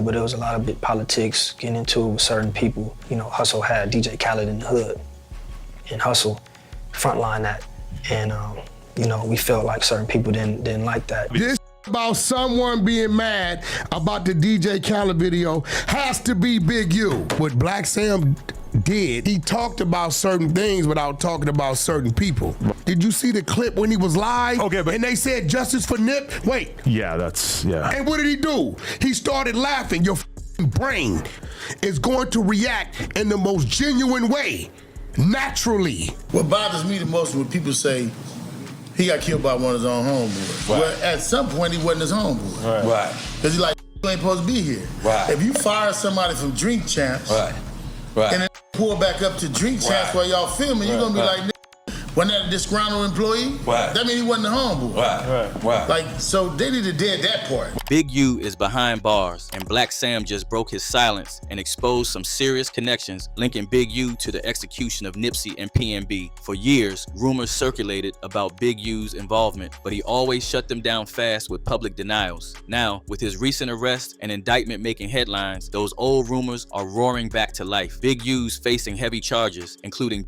but there was a lot of big politics getting into it with certain people. You know, Hussle had DJ Khaled in the hood, and Hussle frontline that, and you know, we felt like certain people didn't like that. This about someone being mad about the DJ Khaled video has to be Big U. What Blacc Sam did, he talked about certain things without talking about certain people. Did you see the clip when he was live? Okay, but... And they said justice for Nip? Wait. Yeah, that's, yeah. And what did he do? He started laughing. Your brain is going to react in the most genuine way, naturally. What bothers me the most is when people say he got killed by one of his own homeboys. Right. Well, at some point, he wasn't his homeboy. Right. Because he's like, you ain't supposed to be here. Right. If you fire somebody from Drink Champs, Right. and then pull back up to Drink Champs while y'all filming, you're going to be like, wasn't that a disgruntled employee? Right. That means he wasn't the homeboy. Right. Like, so they need to dead that part. Big U is behind bars, and Blacc Sam just broke his silence and exposed some serious connections linking Big U to the execution of Nipsey and PnB. For years, rumors circulated about Big U's involvement, but he always shut them down fast with public denials. Now, with his recent arrest and indictment making headlines, those old rumors are roaring back to life. Big U's facing heavy charges, including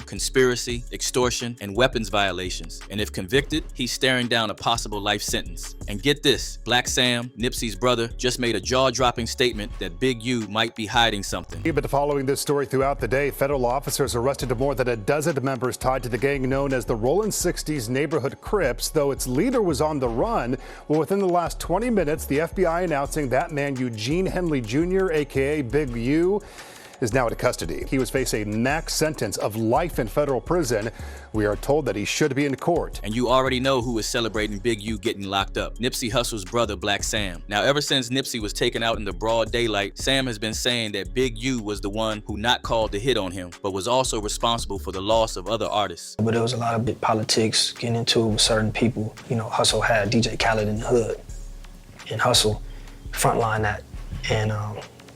conspiracy, extortion, and weapons violations. And if convicted, he's staring down a possible life sentence. And get this, Blacc Sam, Nipsey's brother, just made a jaw-dropping statement that Big U might be hiding something. But following this story throughout the day, federal officers arrested more than a dozen members tied to the gang known as the Rollin' 60s Neighborhood Crips, though its leader was on the run. Well, within the last 20 minutes, the FBI announcing that man, Eugene Henley Jr., aka Big U, is now in custody. He was facing a max sentence of life in federal prison. We are told that he should be in court. And you already know who is celebrating Big U getting locked up. Nipsey Hussle's brother, Blacc Sam. Now, ever since Nipsey was taken out in the broad daylight, Sam has been saying that Big U was the one who not called the hit on him, but was also responsible for the loss of other artists. But there was a lot of big politics getting into it with certain people. You know, Hussle had DJ Khaled in the hood, and Hussle frontline that, and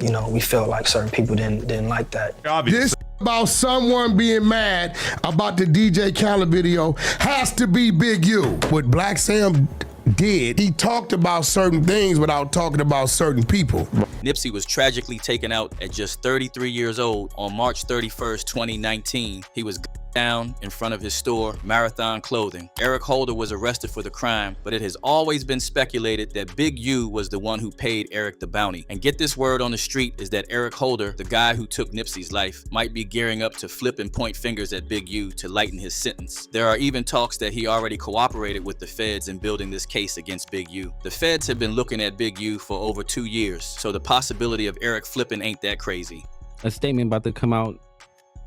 you know, we felt like certain people didn't like that. This about someone being mad about the DJ Khaled video has to be Big U. What Blacc Sam did, he talked about certain things without talking about certain people. Nipsey was tragically taken out at just 33 years old on March 31st, 2019. He was down in front of his store, Marathon Clothing. Eric Holder was arrested for the crime, but it has always been speculated that Big U was the one who paid Eric the bounty. And get this word on the street is that Eric Holder, the guy who took Nipsey's life, might be gearing up to flip and point fingers at Big U to lighten his sentence. There are even talks that he already cooperated with the feds in building this case against Big U. The feds have been looking at Big U for over 2 years, so the possibility of Eric flipping ain't that crazy. A statement about to come out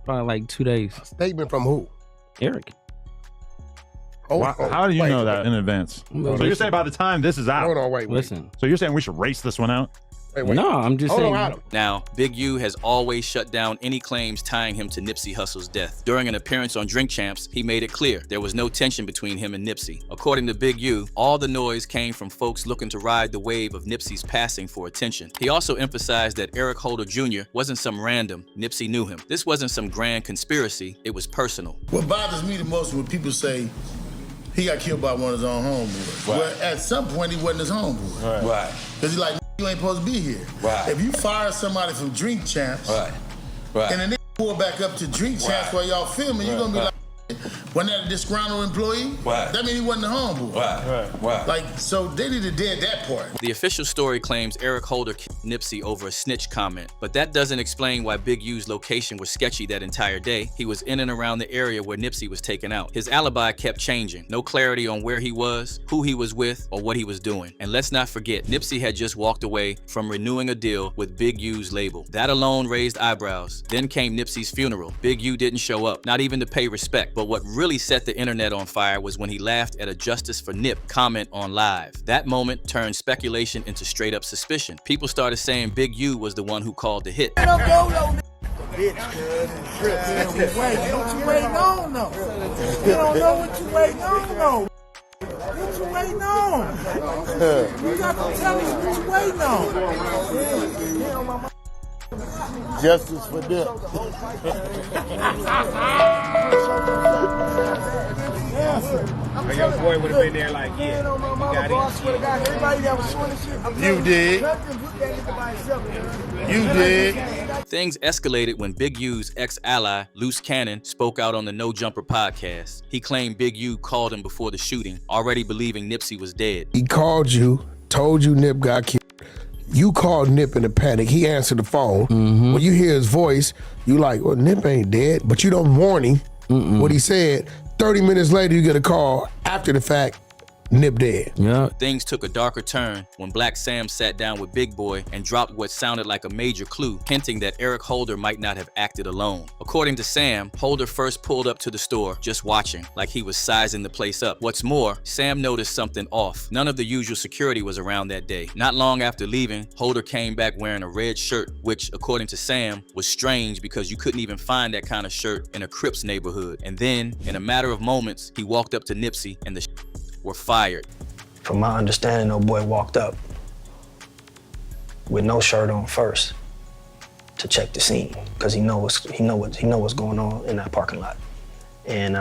probably like 2 days. A statement from who? Eric. How do you know that in advance? So you're saying by the time this is out? Hold on, wait. Listen. So you're saying we should race this one out? Wait. No, I'm just saying. Now, Big U has always shut down any claims tying him to Nipsey Hussle's death. During an appearance on Drink Champs, he made it clear there was no tension between him and Nipsey. According to Big U, all the noise came from folks looking to ride the wave of Nipsey's passing for attention. He also emphasized that Eric Holder Jr. wasn't some random. Nipsey knew him. This wasn't some grand conspiracy. It was personal. What bothers me the most is when people say he got killed by one of his own homeboys. Right. Well, at some point, he wasn't his homeboy. Right. Because he's like, you ain't supposed to be here. Right. If you fire somebody from Drink Champs, Right. and then they pull back up to Drink Champs while y'all filming, you're going to be like, wasn't that a disgruntled employee? Right. That means he wasn't the homeboy. Right. Like, so they need to dead that part. The official story claims Eric Holder killed Nipsey over a snitch comment, but that doesn't explain why Big U's location was sketchy that entire day. He was in and around the area where Nipsey was taken out. His alibi kept changing. No clarity on where he was, who he was with, or what he was doing. And let's not forget, Nipsey had just walked away from renewing a deal with Big U's label. That alone raised eyebrows. Then came Nipsey's funeral. Big U didn't show up, not even to pay respect. But what really set the internet on fire was when he laughed at a Justice for Nip comment on Live. That moment turned speculation into straight up suspicion. People started saying Big U was the one who called the hit. What you waiting on, though? You don't know what you waiting on, though. What you waiting on? You got to tell me what you waiting on. Justice for Nip. A young boy would have been there like, yeah, you got it. You did. You did. Things escalated when Big U's ex-ally, Loose Cannon, spoke out on the No Jumper podcast. He claimed Big U called him before the shooting, already believing Nipsey was dead. He called you, told you Nip got killed. You called Nip in a panic. He answered the phone. When you hear his voice, you like, well, Nip ain't dead, but you don't warn him what he said. 30 minutes later, you get a call after the fact, Nip dead. Yeah. Things took a darker turn when Blacc Sam sat down with Big Boy and dropped what sounded like a major clue, hinting that Eric Holder might not have acted alone. According to Sam, Holder first pulled up to the store, just watching, like he was sizing the place up. What's more, Sam noticed something off. None of the usual security was around that day. Not long after leaving, Holder came back wearing a red shirt, which, according to Sam, was strange because you couldn't even find that kind of shirt in a Crips neighborhood. And then, in a matter of moments, he walked up to Nipsey and the were fired. From my understanding, old boy walked up with no shirt on first to check the scene because he know what's going on in that parking lot, and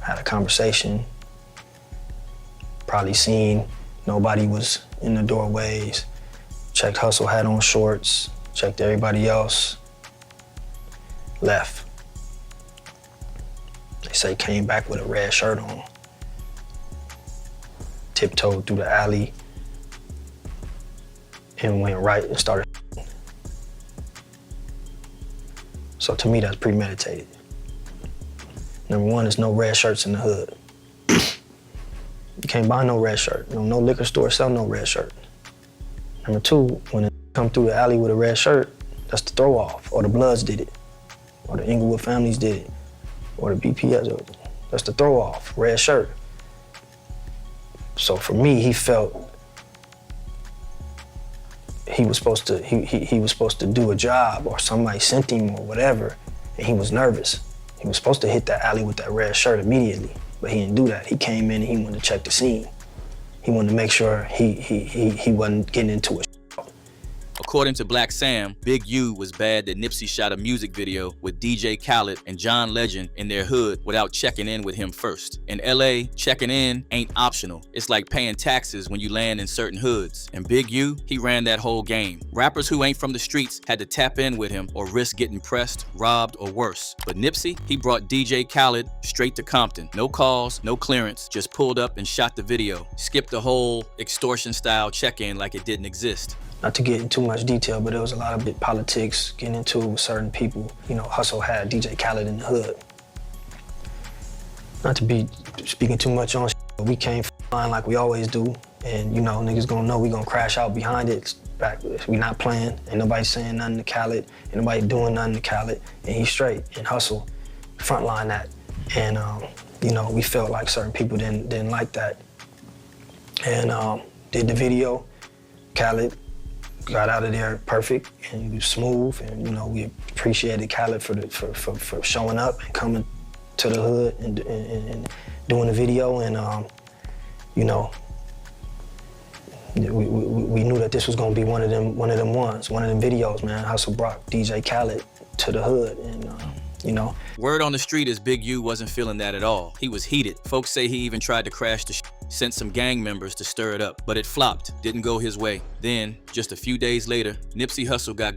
had a conversation. Probably seen nobody was in the doorways. Checked Hussle had on shorts. Checked everybody else. Left. They say came back with a red shirt on. Tiptoed through the alley and went right and started. So to me, that's premeditated. Number one, there's no red shirts in the hood. You can't buy no red shirt. No liquor store sell no red shirt. Number two, when it come through the alley with a red shirt, that's the throw off, or the Bloods did it, or the Inglewood families did it, or the BPS, that's the throw off, red shirt. So for me, he felt he was supposed to do a job, or somebody sent him or whatever, and he was nervous. He was supposed to hit that alley with that red shirt immediately, but he didn't do that. He came in and he wanted to check the scene. He wanted to make sure he wasn't getting into a. According to Blacc Sam, Big U was bad that Nipsey shot a music video with DJ Khaled and John Legend in their hood without checking in with him first. In LA, checking in ain't optional. It's like paying taxes when you land in certain hoods. And Big U, he ran that whole game. Rappers who ain't from the streets had to tap in with him or risk getting pressed, robbed, or worse. But Nipsey, he brought DJ Khaled straight to Compton. No calls, no clearance, just pulled up and shot the video. Skipped the whole extortion style check-in like it didn't exist. Not to get into too much detail, but there was a lot of big politics getting into it with certain people. You know, Hussle had DJ Khaled in the hood. Not to be speaking too much on shit, but we came flying like we always do. And you know, niggas gonna know we gonna crash out behind it. Back, we not playing, ain't nobody saying nothing to Khaled, ain't nobody doing nothing to Khaled, and he's straight. And Hussle frontline that. And you know, we felt like certain people didn't like that. And did the video. Khaled got out of there perfect and he was smooth, and you know, we appreciated Khaled for showing up and coming to the hood and doing the video, and you know, we knew that this was gonna be one of them videos, man. Hussle brought DJ Khaled to the hood, and you know. Word on the street is Big U wasn't feeling that at all. He was heated. Folks say he even tried to crash the sent some gang members to stir it up, but it flopped, didn't go his way. Then, just a few days later, Nipsey Hussle got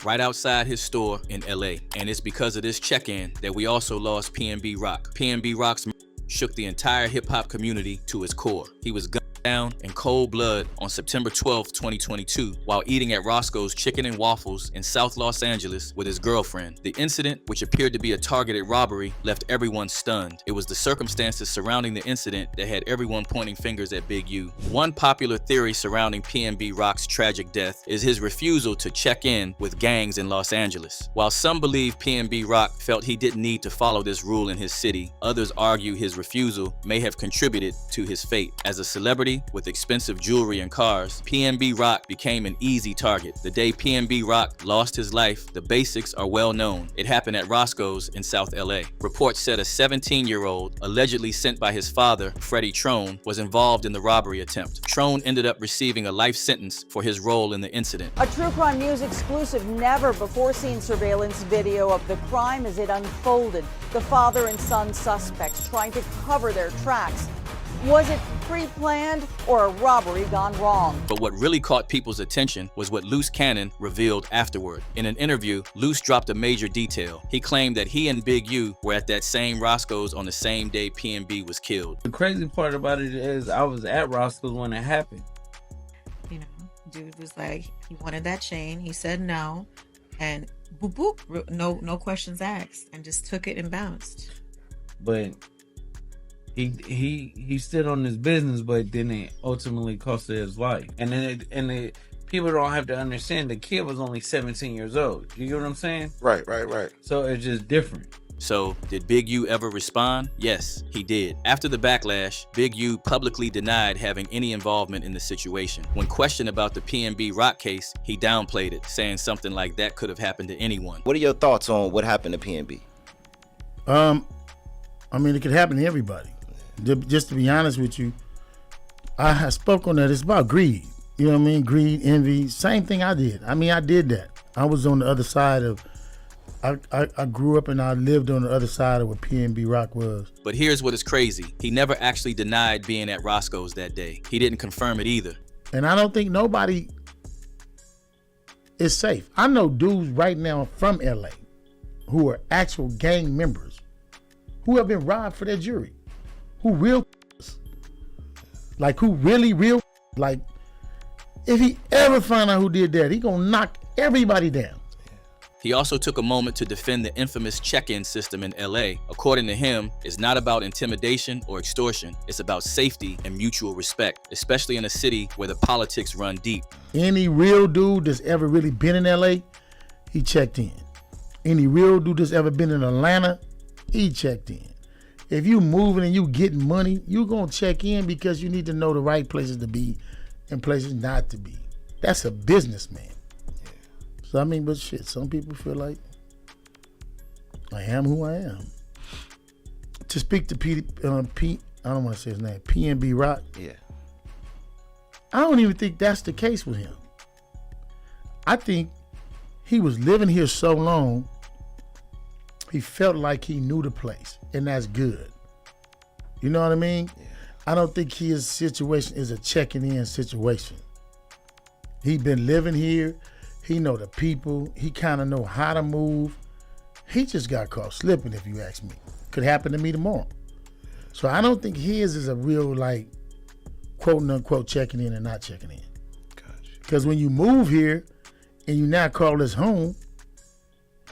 right outside his store in LA. And it's because of this check-in that we also lost PNB Rock. PNB Rock's shook the entire hip-hop community to its core. He was gunned down in cold blood on September 12, 2022, while eating at Roscoe's Chicken and Waffles in South Los Angeles with his girlfriend. The incident, which appeared to be a targeted robbery, left everyone stunned. It was the circumstances surrounding the incident that had everyone pointing fingers at Big U. One popular theory surrounding PNB Rock's tragic death is his refusal to check in with gangs in Los Angeles. While some believe PNB Rock felt he didn't need to follow this rule in his city, others argue his refusal may have contributed to his fate. As a celebrity, family with expensive jewelry and cars, PNB Rock became an easy target. The day PNB Rock lost his life, the basics are well known. It happened at Roscoe's in South LA. Reports said a 17-year-old, allegedly sent by his father, Freddie Trone, was involved in the robbery attempt. Trone ended up receiving a life sentence for his role in the incident. A True Crime News exclusive, never before seen surveillance video of the crime as it unfolded. The father and son suspects trying to cover their tracks. Was it pre-planned or a robbery gone wrong? But what really caught people's attention was what Luce Cannon revealed afterward. In an interview, Luce dropped a major detail. He claimed that he and Big U were at that same Roscoe's on the same day PNB was killed. The crazy part about it is I was at Roscoe's when it happened. You know, dude was like, he wanted that chain. He said no. And boop, boop, no questions asked, and just took it and bounced. But he stood on his business, but then it ultimately cost his life. And then people don't have to understand the kid was only 17 years old. You get what I'm saying? Right. So it's just different. So, did Big U ever respond? Yes, he did. After the backlash, Big U publicly denied having any involvement in the situation. When questioned about the PNB Rock case, he downplayed it, saying something like that could have happened to anyone. What are your thoughts on what happened to PNB? I mean, it could happen to everybody. Just to be honest with you, I have spoke on that. It's about greed. You know what I mean? Greed, envy, same thing I did. I mean, I did that. I was on the other side of, I grew up and I lived on the other side of what PNB Rock was. But here's what is crazy. He never actually denied being at Roscoe's that day. He didn't confirm it either. And I don't think nobody is safe. I know dudes right now from LA who are actual gang members who have been robbed for their jewelry. Who real, like who really real, like if he ever find out who did that, he gonna knock everybody down. He also took a moment to defend the infamous check-in system in LA. According to him, it's not about intimidation or extortion. It's about safety and mutual respect, especially in a city where the politics run deep. Any real dude that's ever really been in LA, he checked in. Any real dude that's ever been in Atlanta, he checked in. If you moving and you getting money, you gonna check in because you need to know the right places to be and places not to be. That's a businessman. So I mean, but shit, some people feel like I am who I am. To speak to I don't want to say his name, PNB Rock. Yeah. I don't even think that's the case with him. I think he was living here so long, he felt like he knew the place, and that's good. You know what I mean? Yeah. I don't think his situation is a checking in situation. He been living here. He know the people. He kind of know how to move. He just got caught slipping, if you ask me. Could happen to me tomorrow. So I don't think his is a real, like, quote unquote checking in and not checking in. Because when you move here and you now call this home,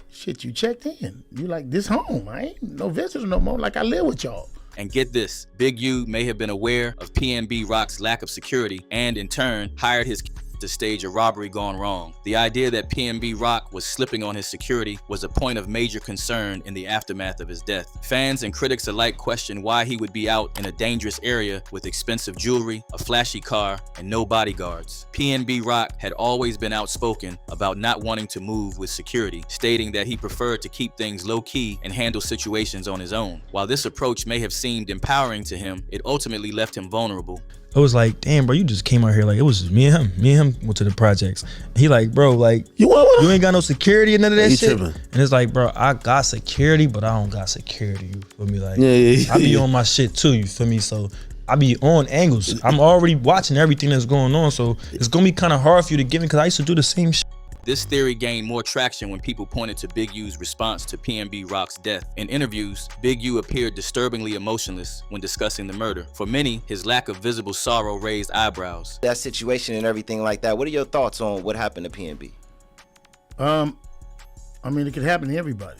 shit, you checked in. You like, this home. I ain't no visitors no more. Like, I live with y'all. And get this, Big U may have been aware of PNB Rock's lack of security and in turn hired his to stage a robbery gone wrong. The idea that PNB Rock was slipping on his security was a point of major concern in the aftermath of his death. Fans and critics alike questioned why he would be out in a dangerous area with expensive jewelry, a flashy car, and no bodyguards. PNB Rock had always been outspoken about not wanting to move with security, stating that he preferred to keep things low-key and handle situations on his own. While this approach may have seemed empowering to him, it ultimately left him vulnerable. It was like, damn, bro, you just came out here like it was just me and him. Me and him went to the projects. He like, bro, like you ain't got no security and none of that shit. Tripping. And it's like, bro, I got security, but I don't got security. You feel me? Like, I be on my shit too. You feel me? So I be on angles. I'm already watching everything that's going on. So it's gonna be kind of hard for you to get me because I used to do the same shit. This theory gained more traction when people pointed to Big U's response to PNB Rock's death. In interviews, Big U appeared disturbingly emotionless when discussing the murder. For many, his lack of visible sorrow raised eyebrows. That situation and everything like that, what are your thoughts on what happened to PNB? I mean, it could happen to everybody.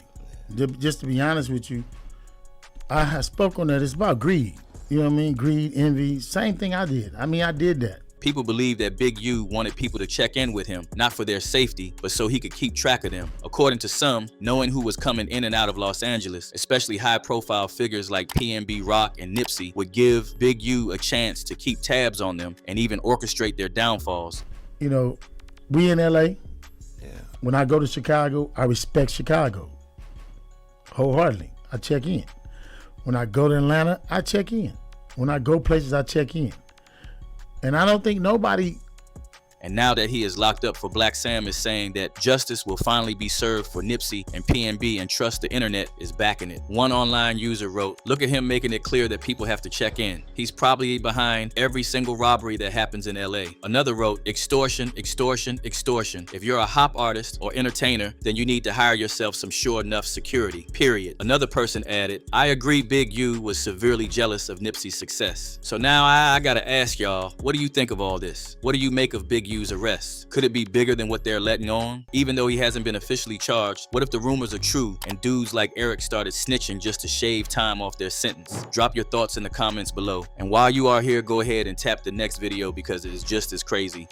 Just to be honest with you, I have spoke on that. It's about greed. You know what I mean? Greed, envy, same thing I did. I mean, I did that. People believe that Big U wanted people to check in with him, not for their safety, but so he could keep track of them. According to some, knowing who was coming in and out of Los Angeles, especially high-profile figures like PNB Rock and Nipsey, would give Big U a chance to keep tabs on them and even orchestrate their downfalls. You know, we in LA. When I go to Chicago, I respect Chicago wholeheartedly. I check in. When I go to Atlanta, I check in. When I go places, I check in. And I don't think nobody. And now that he is locked up for Blacc Sam is saying that justice will finally be served for Nipsey and PnB, and trust the internet is backing it. One online user wrote, "Look at him making it clear that people have to check in. He's probably behind every single robbery that happens in LA." Another wrote, "Extortion, extortion, extortion. If you're a hop artist or entertainer, then you need to hire yourself some sure enough security, period." Another person added, "I agree Big U was severely jealous of Nipsey's success." So now I gotta ask y'all, what do you think of all this? What do you make of Big U's arrest? Could it be bigger than what they're letting on? Even though he hasn't been officially charged, what if the rumors are true and dudes like Eric started snitching just to shave time off their sentence? Drop your thoughts in the comments below. And while you are here, go ahead and tap the next video because it is just as crazy.